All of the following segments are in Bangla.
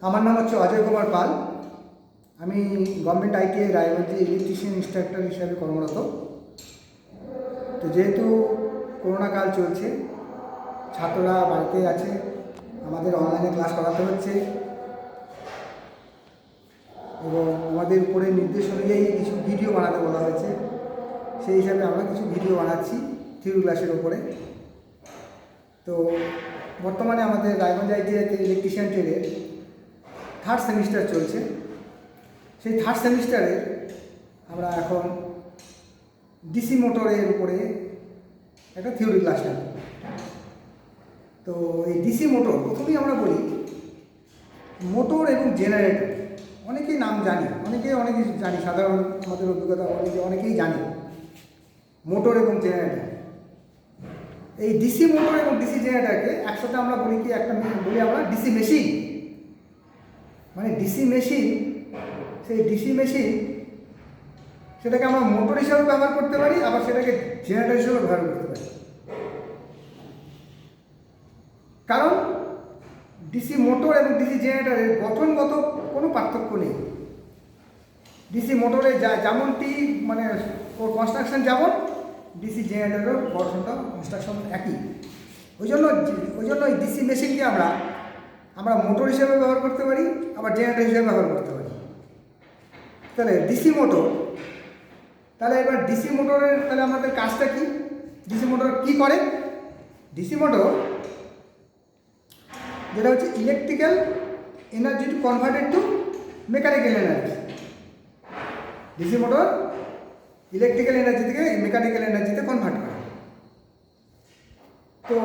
আমার নাম হচ্ছে অজয় কুমার পাল। আমি গভর্নমেন্ট আইটিআই রায়গঞ্জে ইলেকট্রিশিয়ান ইনস্ট্রাক্টর হিসাবে কর্মরত। তো যেহেতু করোনা কাল চলছে, ছাত্ররা বাড়িতে আছে, আমাদের অনলাইনে ক্লাস করাতে হচ্ছে এবং আমাদের উপরে নির্দেশ অনুযায়ী কিছু ভিডিও বানাতে বলা হয়েছে। সেই হিসাবে আমরা কিছু ভিডিও বানাচ্ছি থিওরি ক্লাসের উপরে। তো বর্তমানে আমাদের রায়গঞ্জ আইটিআইতে ইলেকট্রিশিয়ান ট্রেডের থার্ড সেমিস্টার চলছে। সেই থার্ড সেমিস্টারে আমরা এখন ডিসি মোটরের উপরে একটা থিওরি ক্লাস নেব। তো এই ডিসি মোটর, প্রথমেই আমরা বলি মোটর এবং জেনারেটর। অনেকেই নাম জানি, অনেক কিছু জানি, সাধারণ আমাদের অভিজ্ঞতা অনেকেই জানি মোটর এবং জেনারেটর। এই ডিসি মোটর এবং ডিসি জেনারেটরকে একসাথে আমরা বলি কি, একটা বলি আমরা ডিসি মেশিন। মানে ডিসি মেশিন, সেই ডিসি মেশিন সেটাকে আমরা মোটর হিসাবে ব্যবহার করতে পারি, আবার সেটাকে জেনারেটর হিসেবে ব্যবহার করতে পারি। কারণ ডিসি মোটর এবং ডিসি জেনারেটরের গঠনগত কোনো পার্থক্য নেই। ডিসি মোটরে যেমনটি মানে কনস্ট্রাকশন যেমন, ডিসি জেনারেটরের গঠনটা কনস্ট্রাকশন একই। ওই জন্য এই ডিসি মেশিনকে আমরা মোটর হিসেবে ব্যবহার করতে পারি, আবার জেনারেটর হিসেবে ব্যবহার করতে পারি। তাহলে ডিসি মোটর, তাহলে এবার ডিসি মোটরের তাহলে আমাদের কাজটা কি? ডিসি মোটর কি করে? ডিসি মোটর যেটা হচ্ছে electrical energy to converted to mechanical energy. DC motor electrical energy থেকে মেকানিক্যাল এনার্জিতে কনভার্ট করে। তো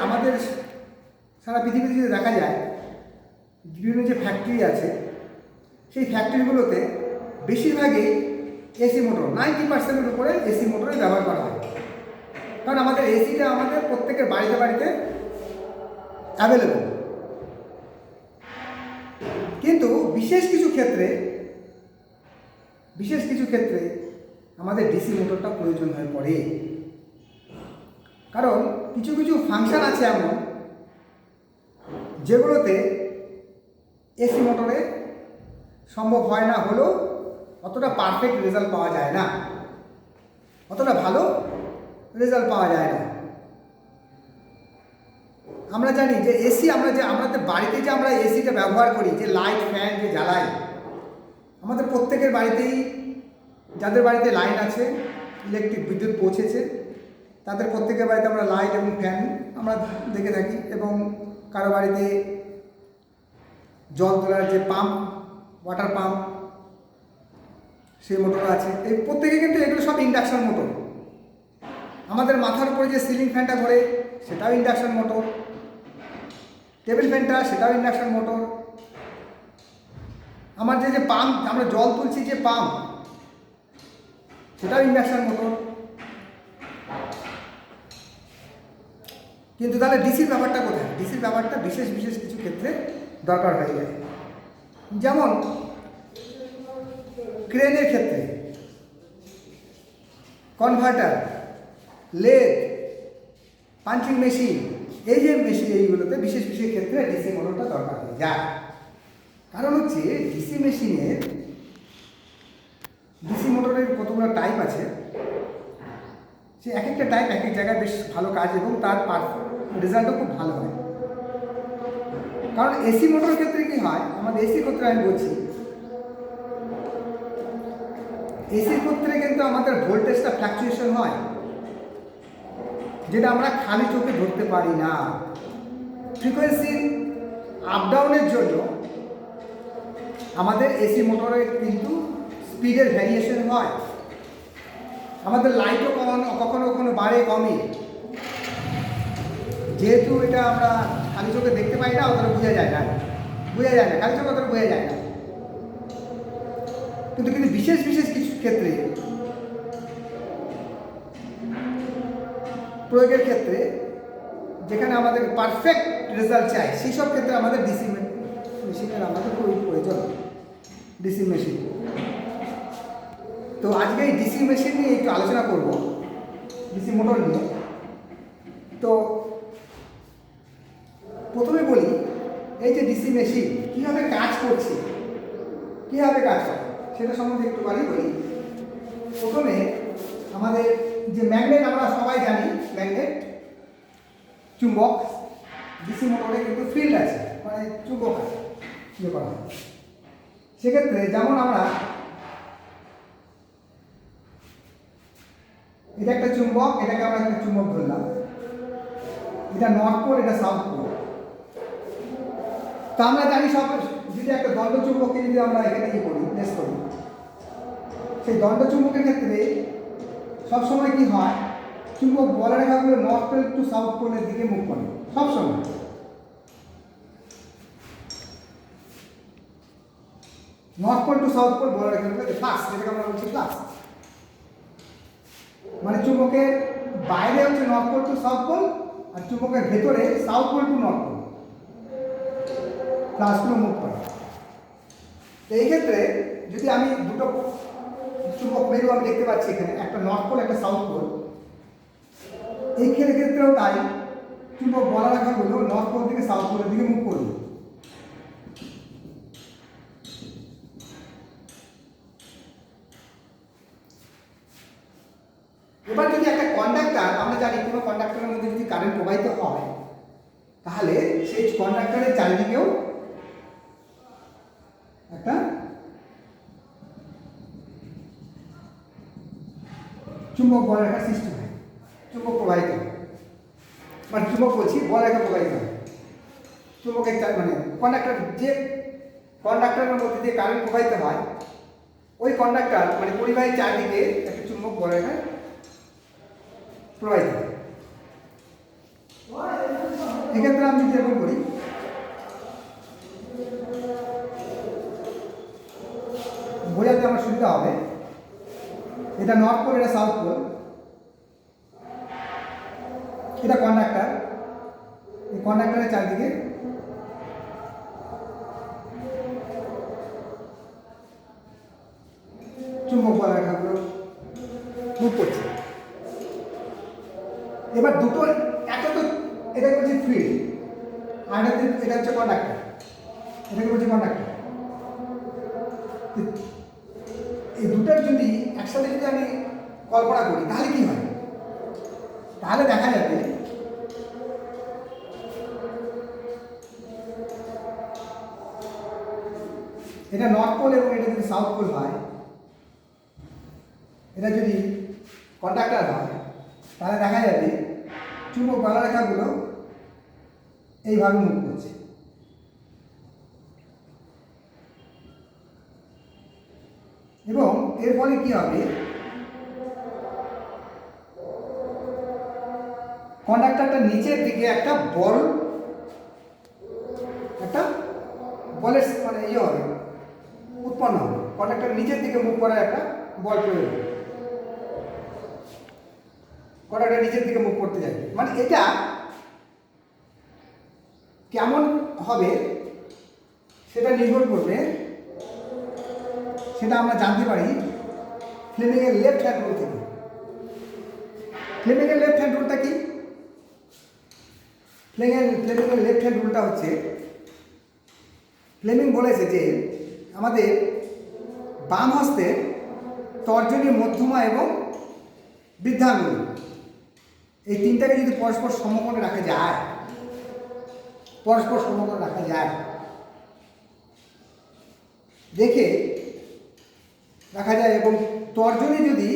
আমাদের সারা পৃথিবীতে যদি দেখা যায়, বিভিন্ন যে ফ্যাক্টরি আছে, সেই ফ্যাক্টরিগুলোতে বেশিরভাগই এসি মোটর, 90% উপরে এসি মোটরে ব্যবহার করা হয়। কারণ আমাদের এসিটা আমাদের প্রত্যেকের বাড়িতে অ্যাভেলেবল। কিন্তু বিশেষ কিছু ক্ষেত্রে আমাদের ডিসি মোটরটা প্রয়োজন হয়ে পড়ে। কারণ কিছু ফাংশন আছে এমন যেগুলোতে এসি মোটরে সম্ভব হয় না, হলেও অতটা পারফেক্ট রেজাল্ট পাওয়া যায় না, অতটা ভালো রেজাল্ট পাওয়া যায় না। আমরা জানি যে এসি আমাদের বাড়িতে যে আমরা এসিটা ব্যবহার করি, যে লাইট ফ্যান যে জ্বালাই, আমাদের প্রত্যেকের বাড়িতেই, যাদের বাড়িতে লাইন আছে, ইলেকট্রিক বিদ্যুৎ পৌঁছেছে, তাদের প্রত্যেকের বাড়িতে আমরা লাইট এবং ফ্যান আমরা দেখে থাকি। এবং কারো বাড়িতে জল তোলার যে পাম্প, ওয়াটার পাম্প, সেই মোটর আছে। এই প্রত্যেকে কিন্তু এগুলো সব ইন্ডাকশন মোটর। আমাদের মাথার উপরে যে সিলিং ফ্যানটা ঘোরে, সেটাও ইন্ডাকশন মোটর। টেবিল ফ্যানটা, সেটাও ইন্ডাকশন মোটর। আমার যে পাম্প, আমরা জল তুলছি যে পাম্প, সেটাও ইন্ডাকশন মোটর। কিন্তু তাহলে ডিসির ব্যাপারটা কোথায়? ডিসির ব্যাপারটা বিশেষ কিছু ক্ষেত্রে দরকার হয়ে যায়। যেমন ক্রেনের ক্ষেত্রে, কনভার্টার, লেদ, পাঞ্চিং মেশিন, এই যে মেশিন, এইগুলোতে বিশেষ ক্ষেত্রে ডিসি মোটরটা দরকার হয়ে যায়। কারণ হচ্ছে ডিসি মোটরের কতগুলো টাইপ আছে, সে এক একটা টাইপ এক এক জায়গায় বেশ ভালো কাজ এবং তার রেজাল্টও খুব ভালো হয়। কারণ এসি মোটরের ক্ষেত্রে কি হয়, আমাদের এসির ক্ষেত্রে আমি বলছি, এসির ক্ষেত্রে কিন্তু আমাদের ভোল্টেজটা ফ্ল্যাকচুয়েশন হয়, যেটা আমরা খালি চোখে ধরতে পারি না। ফ্রিকোয়েন্সির আপডাউনের জন্য আমাদের এসি মোটরে কিন্তু স্পিডের ভ্যারিয়েশন হয়। আমাদের লাইটও কখনো বাড়ে, কমে। যেহেতু এটা আমরা খালি চোখে দেখতে পাই না, অতটা বোঝা যায় না, খালি চোখে অতটা বোঝা যায় না। কিন্তু বিশেষ কিছু ক্ষেত্রে, প্রয়োগের ক্ষেত্রে, যেখানে আমাদের পারফেক্ট রেজাল্ট চাই, সেই সব ক্ষেত্রে আমাদের ডিসি মেশিনের আমাদের খুবই প্রয়োজন, ডিসি মেশিন। তো আজকে এই ডিসি মেশিন নিয়ে একটু আলোচনা করব, ডিসি মোটর নিয়ে। তো প্রথমে বলি এই যে ডিসি মেশিন কীভাবে কাজ করছে, কীভাবে কাজ করে সেটা সম্বন্ধে একটুখানি বলি। প্রথমে আমাদের যে ম্যাগনেট, আমরা সবাই জানি ম্যাগনেট, চুম্বক, ডিসি মোটরে কিন্তু ফিল্ড আছে, মানে চুম্বক আছে, ইয়ে করা হয়। সেক্ষেত্রে যেমন আমরা এটা একটা চুম্বক, এটাকে আমরা একটা চুম্বক ধরলাম, এটা নর্থ পোল, এটা সাউথ পোল। তা আমরা জানি সব, যদি একটা দণ্ড চুম্বককে যদি আমরা এখানে কি করি, প্লেস করি, সেই দণ্ড চুম্বকের ক্ষেত্রে সবসময় কি হয়, চুম্বক বলরেখাগুলো নর্থ পোল টু সাউথ পোলের দিকে মুভ করে সবসময়। North pole to south pole বলরেখাগুলো ফ্লাক্স, যেটাকে আমরা বলছি ফ্লাক্স, মানে চুম্বকের বাইরে হচ্ছে north pole to south pole, আর চুম্বকের ভেতরে south pole to north pole ফ্লাক্সগুলো মুভ করে। তো এই ক্ষেত্রে যদি আমি দুটো চুম্বক মেরু আমি দেখতে পাচ্ছি এখানে, একটা নর্থ পোল একটা সাউথ পোল, এই ক্ষেত্রেও তাই চুম্বক বলরেখাগুলো নর্থ পোল থেকে সাউথ পোলের দিকে মুভ করবে। এবার যদি একটা কন্ডাক্টর, আমরা জানি কোনো কন্ডাক্টরের মধ্যে যদি কারেন্ট প্রবাহিত হয়, তাহলে সেই কন্ডাক্টরের চারিদিকেও একটা চুম্বক বলরেখা সৃষ্টি হয়, চুম্বক প্রবাহিত হয়, মানে চুম্বক বলছি বলরেখা প্রবাহিত হয়। চুম্বকের মানে কন্ডাক্টর, যে কন্ডাক্টরের মধ্যে যে কারেন্ট প্রবাহিত হয়, ওই কন্ডাক্টর মানে পরিবাহীর চারদিকে একটা চুম্বক বলরেখা প্রবাহিত হয়। এক্ষেত্রে আমি যদি এরকম করি, বোঝাতে আমার সুবিধা হবে, এটা নর্থ পোল, এটা সাউথ পোল, এটা কন্ডাক্টর, এই কন্ডাক্টরের চারদিকে চুম্বক বলরেখাগুলো মুভ করছে। এবার দুটো একটা তো এটা বলছি ফিল্ড, আর এটা হচ্ছে কন্ডাক্টর, এটাকে বলছি কন্ডাক্টর। এই দুটোর যদি একসাথে যদি আমি কল্পনা করি, তাহলে কি হয়, তাহলে দেখা যাবে এটা নর্থ পোল এবং এটা যদি সাউথ পোল হয়, এটা যদি কন্ডাক্টর হয়, তাহলে দেখা যাবে চুম্বক বলরেখাগুলো এইভাবে মুভ করছে। এবং এর ফলে কি হবে, কন্ডাক্টরটা নিচের দিকে একটা বলের মানে ইয়ে হবে, উৎপন্ন হবে, কন্ডাক্টর নিচের দিকে মুভ করার একটা বল প্রয়োগ হবে, কন্ডাক্টর নিচের দিকে মুভ করতে যাবে। মানে এটা কেমন হবে সেটা নির্ভর করবে, সেটা আমরা জানতে পারি ফ্লেমিংয়ের লেফট হ্যান্ড রুল থেকে। ফ্লেমিংয়ের লেফট হ্যান্ড রুলটা কি? ফ্লেমিংয়ের লেফট হ্যান্ড রুলটা হচ্ছে, ফ্লেমিং বলেছে যে আমাদের বাম হস্তের তর্জনী, মধ্যমা এবং বৃদ্ধাঙ্গুল, এই তিনটাকে যদি পরস্পর সমকোণে রাখা যায়, রেখে রাখা যায়, এবং তর্জনী যদি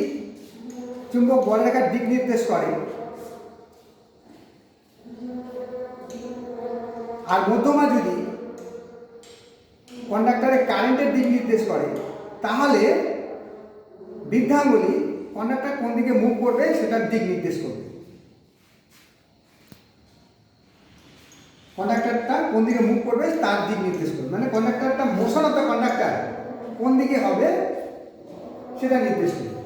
চুম্বক বলরেখার দিক নির্দেশ করে আর মধ্যমা যদি কন্ডাক্টরের কারেন্টের দিক নির্দেশ করে, তাহলে বৃদ্ধাঙ্গুলি কন্ডাক্টর কোন দিকে মুভ করবে সেটার দিক নির্দেশ করবে। কন্ডাক্টরটা কোন দিকে মুভ করবে তার দিক নির্দেশ করবে, মানে কন্ডাক্টরটা মোশন অফ দ্য কন্ডাক্টর কোন দিকে হবে সেটা নির্দেশ করবে।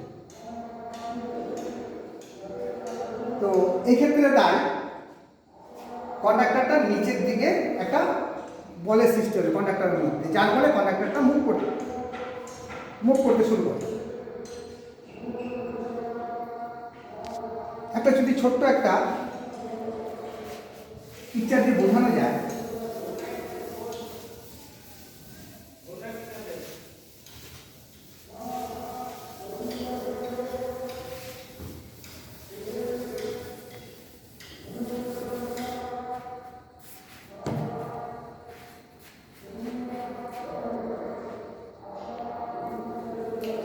তো এই ক্ষেত্রে তাই কন্ডাক্টরটা নিচের দিকে একটা বলের সৃষ্টি হবে কন্ডাক্টরের মধ্যে, যার ফলে কন্ডাক্টরটা মুভ করতে শুরু করে। একটা যদি ছোট্ট একটা পিকচার দিয়ে বোঝানো যায়,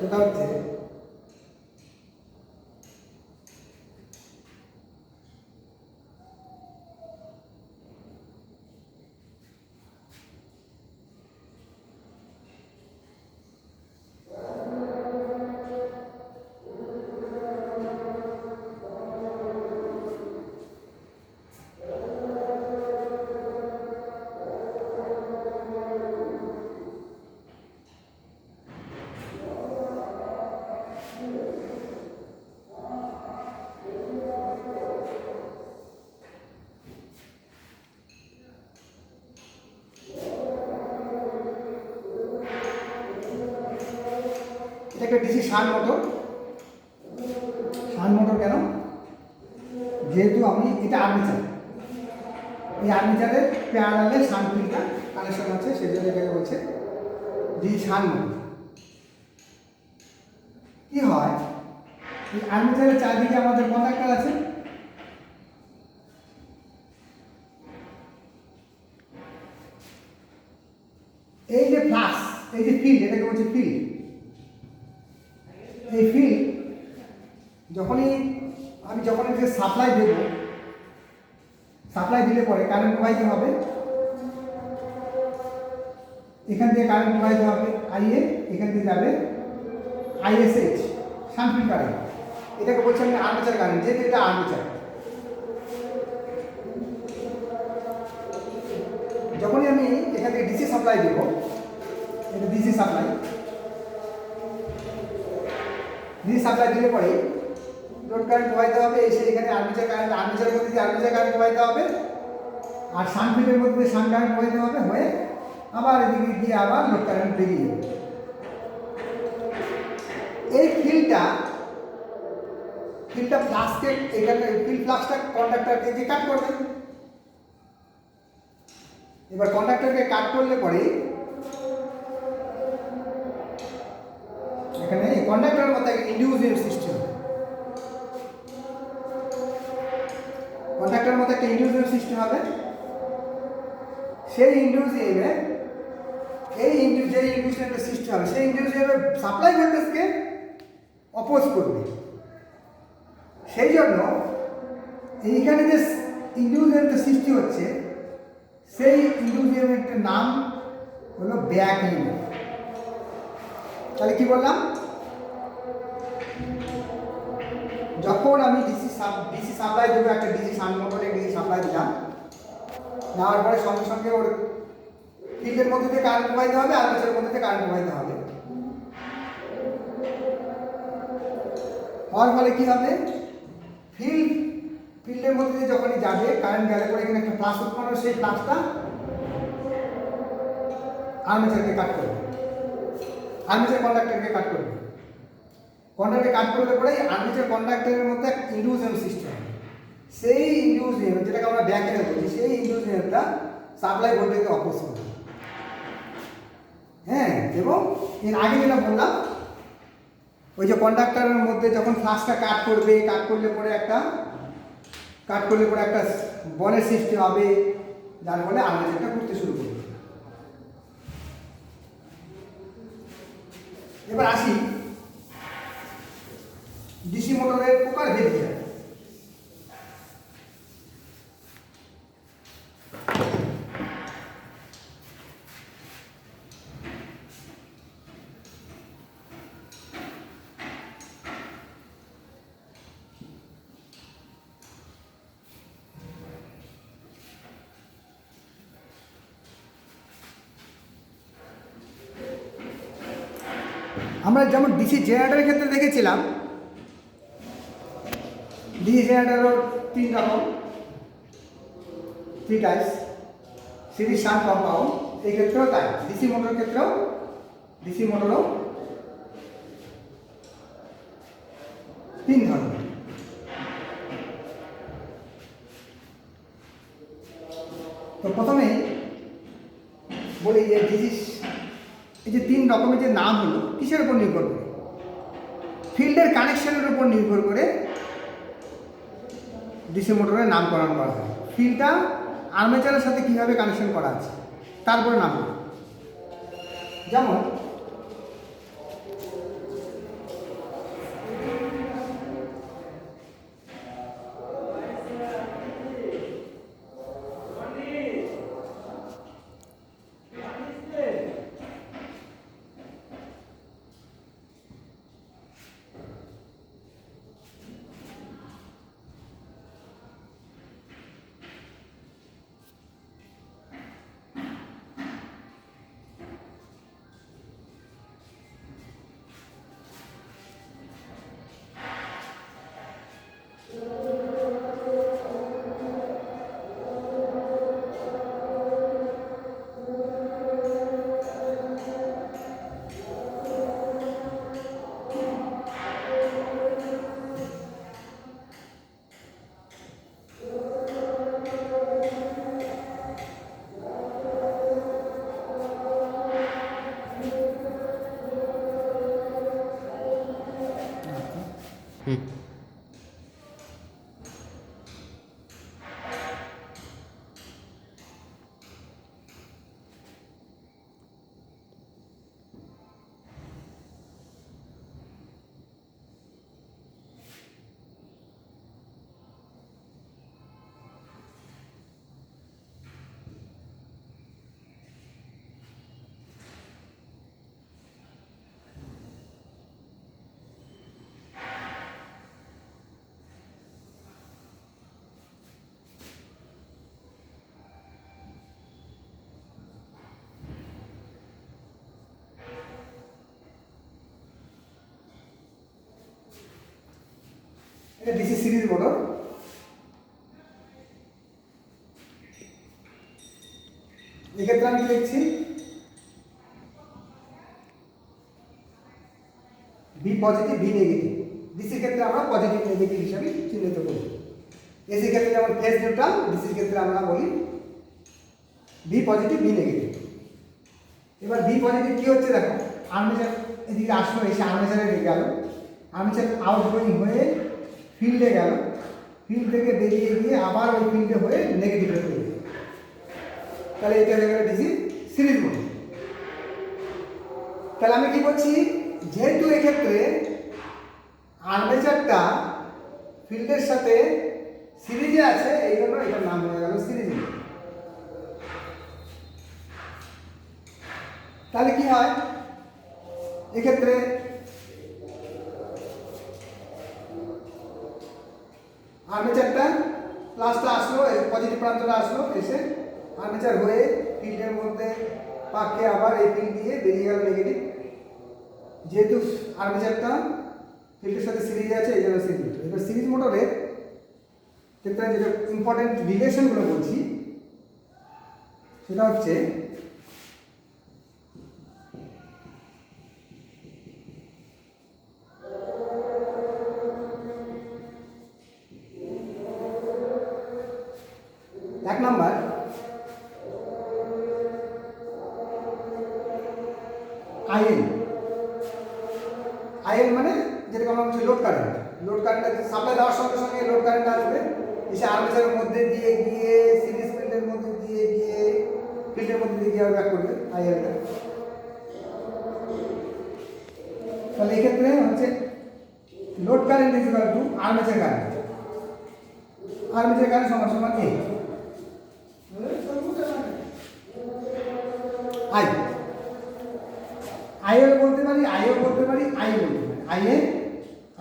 সেটা হচ্ছে এটা একটা DC shunt motor. Shunt motor কেন? যেহেতু আমি এটা আর্মেচার, এই আর্মেচারের প্যারালালে শান্ট ফিল্ডটা কানেকশন আছে, সেই জন্য এটাকে বলছে ডিসি শান্ট মোটর। কি হয়, এই আর্মেচারের চারদিকে আমাদের কন্ডাক্টর আছে, এই যে ফ্লাক্স, এই যে ফিল্ড, এটাকে বলছে ফিল্ড। এই ফিল্ড যখনই যে সাপ্লাই দেব, সাপ্লাই দিলে পরে কারেন্ট প্রবাহিত হবে, এখান থেকে কারেন্ট প্রবাহিত হবে আইএ, এখান থেকে যাবে আইএসএইচ, শান্ট ফিল্ড কারেন্ট। এটাকে বলছি আমি আর্মেচার কারেন্ট, যেহেতু এটা আর্মেচার। যখনই আমি এখান থেকে ডিসি সাপ্লাই দেব, এটা ডিসি সাপ্লাই, ডিসি সাপ্লাই দিলে পরে লোড কারেন্ট প্রবাহিত হবে, এসে এখানে আর্মেচার কারেন্ট, আর্মেচারের মধ্যে দিয়ে আর্মেচার কারেন্ট প্রবাহিত হবে, আর শান্ট ফিল্ডের মধ্যে দিয়ে শান্ট কারেন্ট প্রবাহিত হবে, হয়ে আবার এদিকে গিয়ে আবার লোড কারেন্ট বেরিয়ে যাবে। এই ফিল্ডটা ফ্লাক্সকে, এখানে ফিল্ড ফ্লাক্সটা কন্ডাক্টরকে যে কাট করবে। এবার কন্ডাক্টরকে কাট করলে পরে এখানে কন্ডাক্টরের মধ্যে ইন্ডিউস সৃষ্টি হবে। কন্ডাক্টরের মধ্যে একটা ইন্ডিউস সৃষ্টি হবে। সেই ইন্ডিউস ইএমএফ, এই যে ইন্ডিউসটা সৃষ্টি হবে, সেই ইন্ডিউস ইএমএফ সাপ্লাই ভোল্টেজকে অপোজ করবে। সেই জন্য এইখানে যে ইন্ডিউস ইএমএফ সৃষ্টি হচ্ছে, সেই ইন্ডিউস ইএমএফের নাম হলো ব্যাক ইএমএফ। তাহলে কি বললাম, যখন আমি ডিসি সাপ্লাই দেবো, একটা ডিসি শান্ট মোটরে ডিসি সাপ্লাই দিলাম, নেওয়ার পরে সঙ্গে সঙ্গে ওর ফিল্ডের মধ্যে থেকে কারেন্ট প্রবাহিত হবে, আর্মেচারের মধ্যে থেকে কারেন্ট প্রবাহিত হবে। হওয়ার ফলে কি হবে, ফিল্ডের মধ্যে দিয়ে যখনই যাবে, কারেন্ট গেলে পরে এখানে একটা ফ্লাক্স উৎপন্ন হবে, সেই ফ্লাক্সটা আর্মেচারকে কাট করবে, আর্মেচার কন্ডাক্টরকে কাট করবে। কন্ডাক্টরকে কাট করলে পরে আর্মেচার কন্ডাক্টরের মধ্যে একটা ইন্ডিউস ইএমএফ সৃষ্টি হবে। সেই ইন্ডিউস ইএমএফ, যেটাকে আমরা ব্যাক ইএমএফ বলি, সেই ইন্ডিউস ইএমএফটা সাপ্লাই ভোল্টেজকে অপোজ করবে। হ্যাঁ, এবং এর আগে যেটা বললাম, ওই যে কন্ডাক্টরের মধ্যে যখন ফ্লাক্সটা কাট করবে, কাট করলে পরে একটা বলের সৃষ্টি হবে, যার ফলে আর্মেচারটা ঘুরতে শুরু করবে। এবার আসি ডিসি মোটরের প্রকার ভেদে। আমরা যেমন ডিসি জেনারেটরের ক্ষেত্রে দেখেছিলাম, ডিসি জেনারেটরও 3 রকম, 3 টাইপস, সিরিজ শান্ট কম্পাউন্ড। এই ক্ষেত্রেও তাই, ডিসি মোটরের ক্ষেত্রেও, ডিসি মোটরও 3 ধরনের। তো প্রথমে বলি যে এই যে 3 রকমের যে নাম হলো, কিসের উপর নির্ভর করে? ফিল্ডের কানেকশনের উপর নির্ভর করে ডিসি মোটরের নামকরণ করা হয়। ফিল্ডটা আর্মেচারের সাথে কীভাবে কানেকশন করা আছে তারপরে নাম করে। যেমন এটা ডিসি সিরিজ মোটর। এক্ষেত্রে আমি দেখছি ভি পজিটিভ ভি নেগেটিভ। ডিসির ক্ষেত্রে আমরা পজিটিভ নেগেটিভ হিসাবে চিহ্নিত করি। এসির ক্ষেত্রে যেমন ফেজ নিউট্রাল, ডিসির ক্ষেত্রে আমরা বলি ভি পজিটিভ ভি নেগেটিভ। এবার ভি পজিটিভ কি হচ্ছে দেখো, আর্মেচার এদিকে আসলো, এসে আর্মেচারে গেল, আর্মেচার আউটগোয়িং হয়ে ফিল্ডে গেল, ফিল্ড থেকে বেরিয়ে গিয়ে আবার ওই ফিল্ডে হয়ে নেগেটিভে চলে গেল। তাহলে এটা হয়ে গেল ডিসি সিরিজ মোটর। তাহলে আমি কি করছি, যেহেতু এক্ষেত্রে আর্মেচারটা ফিল্ডের সাথে সিরিজে আছে, এই জন্য এটার নাম হয়ে গেল সিরিজ মোটর। তাহলে কি হয় এক্ষেত্রে, আর্মেচারটা প্লাসটা আসলো, পজিটিভ প্রান্তটা আসলো, এসে আর্মেচার হয়ে ফিল্ডের মধ্যে পাককে আবার এই ফিল্ড দিয়ে বেরিয়ে গেল নেগেটিভ। যেহেতু আর্মেচারটা ফিল্ডের সাথে সিরিজে আছে, এই জন্য সিরিজ মোটর। এবার সিরিজ মোটরের ক্ষেত্রে যেটা ইম্পর্টেন্ট রিলেশনগুলো বলছি সেটা হচ্ছে এক নাম্বার, আইএল। আইএল মানে যেরকম আমরা বলছি load current. Load current supply দেওয়ার সঙ্গে সঙ্গে লোড কারেন্ট আসবে, এসে আর্মেচারের মধ্যে দিয়ে গিয়ে সিরিজ ফিল্ডের মধ্যে দিয়ে গিয়ে ফিল্ডের মধ্যে দিয়ে গিয়ে ব্যাক করবে আইএলটা। তাহলে এক্ষেত্রে হচ্ছে load current is equal two armature current. Armature current সমান সমান এ আই। আইএল বলতে পারি, আইও বলতে পারি, আই বলতে পারি। আইএ,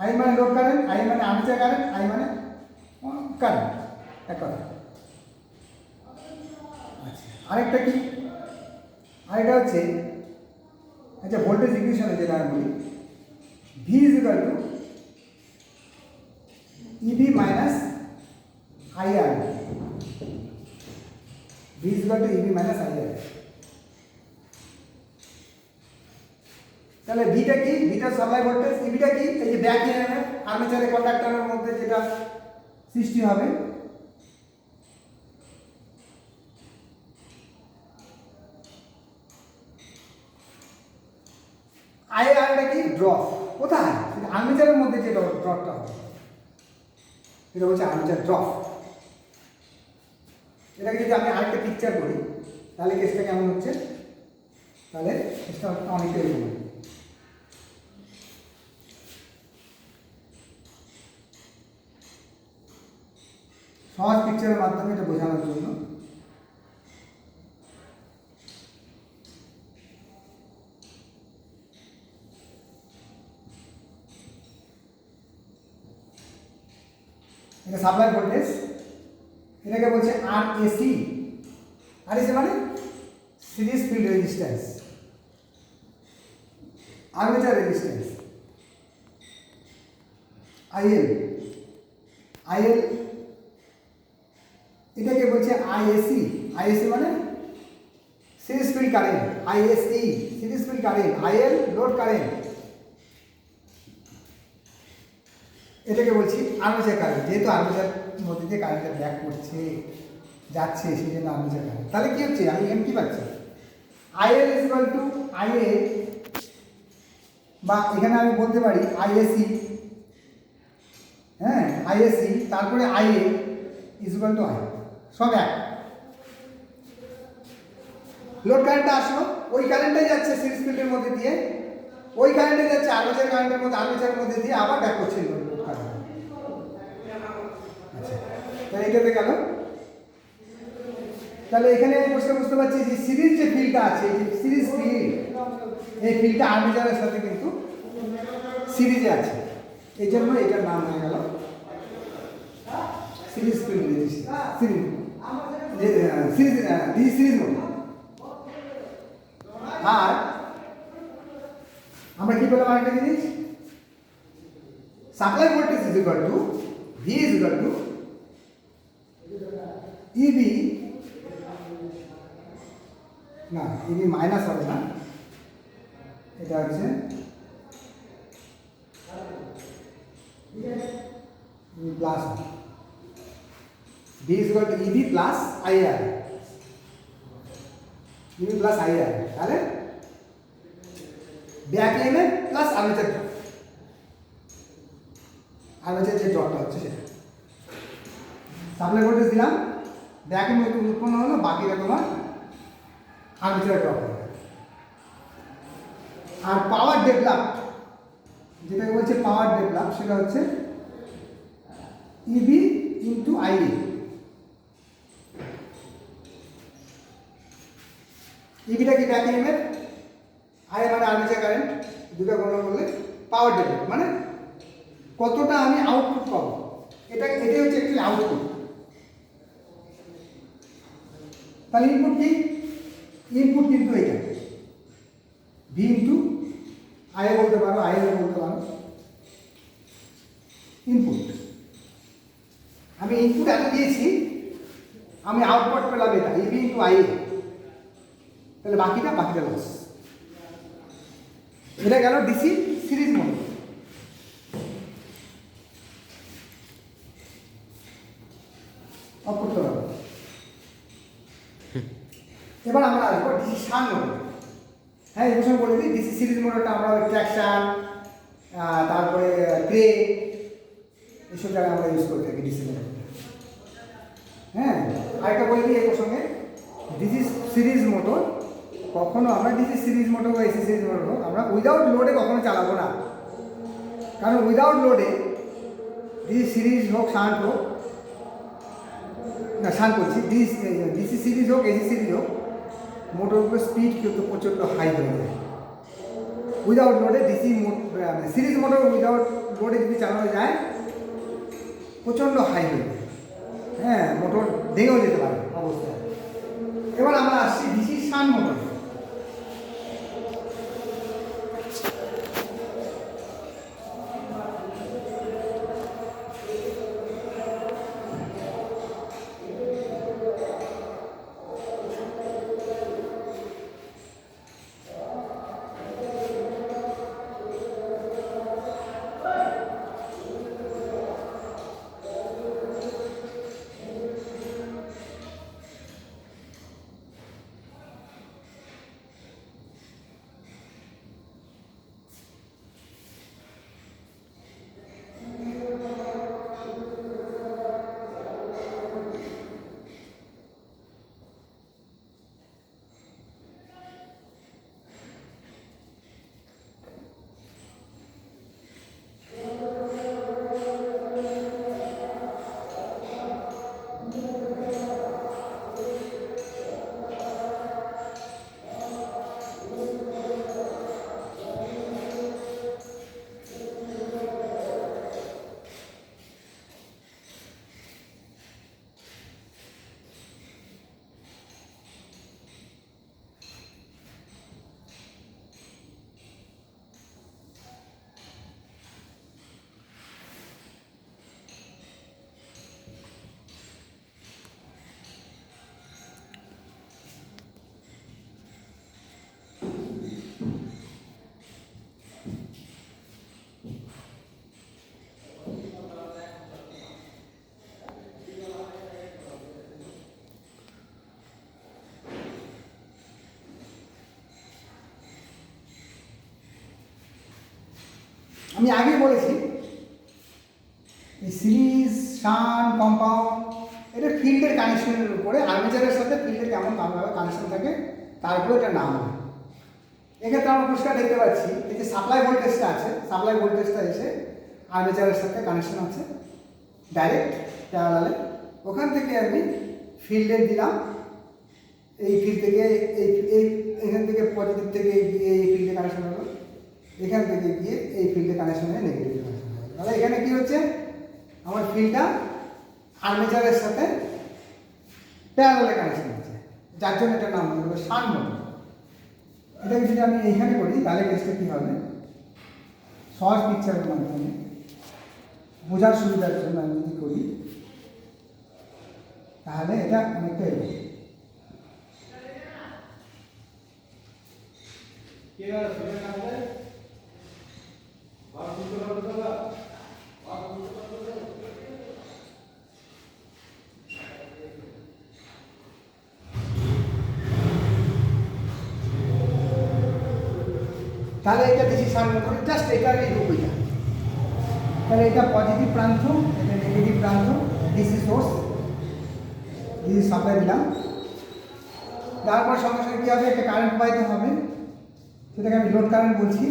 আই মানে লোড কারেন্ট, আই মানে আর্মেচার কারেন্ট, আই মানে কারেন্ট, এক কথা। আচ্ছা, আরেকটা কি, আরেকটা হচ্ছে আচ্ছা ভোল্টেজ ইকুয়েশনে যেটা আমি বলি, V is equal to EB minus IR. V is equal to EB minus IR. তাহলে ভিটা কি, ভিটা সাপ্লাই ভোল্টেজ, ইবিটা কি, এই যে ব্যাক ইএমএফ আর্মেচারের কন্ডাক্টরের মধ্যে যেটা সৃষ্টি হবে। আইআরটা কি, ড্রপ। কোথায়, আর্মেচারের মধ্যে যে ড্রপটা হবে এটা হচ্ছে আর্মেচার ড্রপ। এটাকে যদি আমি আরেকটা পিকচার করি তাহলে কেসটা কেমন হচ্ছে, তাহলে কেসটা অনেকটা এরকম। সহজ পিকচারের মাধ্যমে এটা বোঝানোর জন্য এটা সাপ্লাই ভোল্টেজ, এটাকে বলছে আর এসি। আর এসি মানে series field resistance, armature resistance. IL, IL এটাকে বলছে আইএসি। আইএসি মানে series field current, ISE series field current, IL load current. এটাকে বলছি আর্মেচার কারেন্ট, যেহেতু আর্মেচার মধ্যে দিয়ে কারেন্টটা ব্যাক করছে যাচ্ছে, সেই জন্য আর্মেচার কারেন্ট। তাহলে কি হচ্ছে, আমি এম কি পাচ্ছি, I L is equal to I A, বা এখানে আমি বলতে পারি আইএসি। হ্যাঁ, আইএসি, তারপরে I A is equal to I, সব এক। লোড কারেন্টটা আসলো, ওই কারেন্টটাই যাচ্ছে সিরিজ ফিল্ডের মধ্যে দিয়ে, ওই কারেন্টে যাচ্ছে আর্মেচার কারেন্টের মধ্যে, আর্মেচারের মধ্যে দিয়ে আবার ব্যাক করছে লোড কারেন্ট। আচ্ছা, তাহলে এইটাতে গেল। তাহলে এখানে আমি বুঝতে পারছি যে সিরিজ যে ফিল্ডটা আছে, এই যে সিরিজ ফিল্ড, এই ফিল্ডটা আর্মেচারের সাথে কিন্তু সিরিজে আছে, এই জন্য এটার নাম হয়ে গেল series field resistance, series series motor. আর আমরা কি বললাম আরেকটা জিনিস, supply voltage is equal to V is equal to EB, না ইবি মাইনাস হবে না, এটা হচ্ছে plus V is equal to EB plus IR, EB plus IR, তাহলে back EMF plus armature drop, armature যে ড্রপটা হচ্ছে সেটা সাপ্লাই ভোল্টেজ দিলাম, ব্যাক ইএমএফ উৎপন্ন হলো, বাকিটা তোমার আর্মেচার ড্রপ হবে। আর পাওয়ার ডেভেলপ, যেটাকে বলছে পাওয়ার ডেভেলপ, সেটা হচ্ছে ইবি ইন্টু আইএ। ইবিটা কি ব্যাক ইএমএফ, আই মানে আর্মেচার কারেন্ট, দুটো গণনা করলে পাওয়ার ডেভেলপ মানে কতটা আমি আউটপুট পাবো, এটাই হচ্ছে একটি আউটপুট। তাহলে ইনপুট কি, ইনপুট কিন্তু এটা ভি ইন্টু আই বলতে পারো, আই বলতে পারো, ইনপুট। আমি ইনপুট এত দিয়েছি, আমি আউটপুট পেলাম এটা ইবি ইন্টু আই, তাহলে বাকিটা লস। এটা গেল ডিসি সিরিজ মোটর। অফ করতে পারবো। এবার আমরা আসবো ডিসি শান্ট মোটর। হ্যাঁ, এই প্রশ্ন বলে দিই, ডিসি সিরিজ মোটরটা আমরা ট্র্যাকশন, তারপরে ক্রে, এইসব জায়গায় আমরা ইউজ করে থাকি ডিসি মোটর। হ্যাঁ, আরেকটা বলে দিই এই প্রসঙ্গে, ডিসি সিরিজ মোটর কখনো আমরা ডিসি সিরিজ মোটর বা এসি সিরিজ মোটর আমরা উইদাউট লোডে কখনো চালাবো না। কারণ উইদাউট লোডে ডিসি সিরিজ হোক শান্ট হোক, না শান্ট করছি, ডিসি সিরিজ হোক এসি সিরিজ হোক, মোটরগুলোর স্পিড কিন্তু প্রচণ্ড হাই হয়ে যায়। উইদাউট লোডে ডিসি সিরিজ মোটর উইদাউট লোডে যদি চালানো যায় প্রচণ্ড হাই হয়ে যায়। হ্যাঁ, মোটর ভেঙেও যেতে পারে অবস্থায়। এবার আমরা আসছি ডিসি শান্ট মোটর। আমি আগেই বলেছি এই সিরিজ শান্ট কম্পাউন্ড এটা ফিল্ডের কানেকশনের উপরে, আর্মেচারের সাথে ফিল্ডের কেমন ভাবে কানেকশন থাকে তার উপরে এটা নাম হয়। এক্ষেত্রে আমরা পরিষ্কার দেখতে পাচ্ছি এই যে সাপ্লাই ভোল্টেজটা আছে, সাপ্লাই ভোল্টেজটা এসে আর্মেচারের সাথে কানেকশন আছে ডাইরেক্ট প্যারালালে। ওখান থেকে আমি ফিল্ডে দিলাম, এই ফিল্ড থেকে এখান থেকে পজিটিভ থেকে গিয়ে এই ফিল্ডে কানেকশন হলো, এখান থেকে গিয়ে এই ফিল্ডে কানেকশন হয়ে নেগেটিভ কানেকশন হলো। তাহলে এখানে কি হচ্ছে, আমার ফিল্ডটা আর্মেচারের সাথে প্যারালালে কানেকশন হচ্ছে, যার জন্য এটার নাম হলো শান্ট মোটর। এটা যদি আমি এইখানে করি তাহলে কেসটা কী হবে, সহজ পিকচারের মাধ্যমে বোঝার সুবিধার জন্য আমি যদি করি তাহলে এটা অনেকটা এলো। তাহলে এটা ডিসি সামনে জাস্ট এটার এই রূপটা, তাহলে এটা পজিটিভ প্রান্ত, এটা নেগেটিভ প্রান্ত, ডিসি সোর্স, ডিসি সাপ্লাই দিলাম। তারপর সঙ্গে সঙ্গে কী হবে, একটা কারেন্ট প্রবাহিত হবে, সেটাকে আমি লোড কারেন্ট বলছি।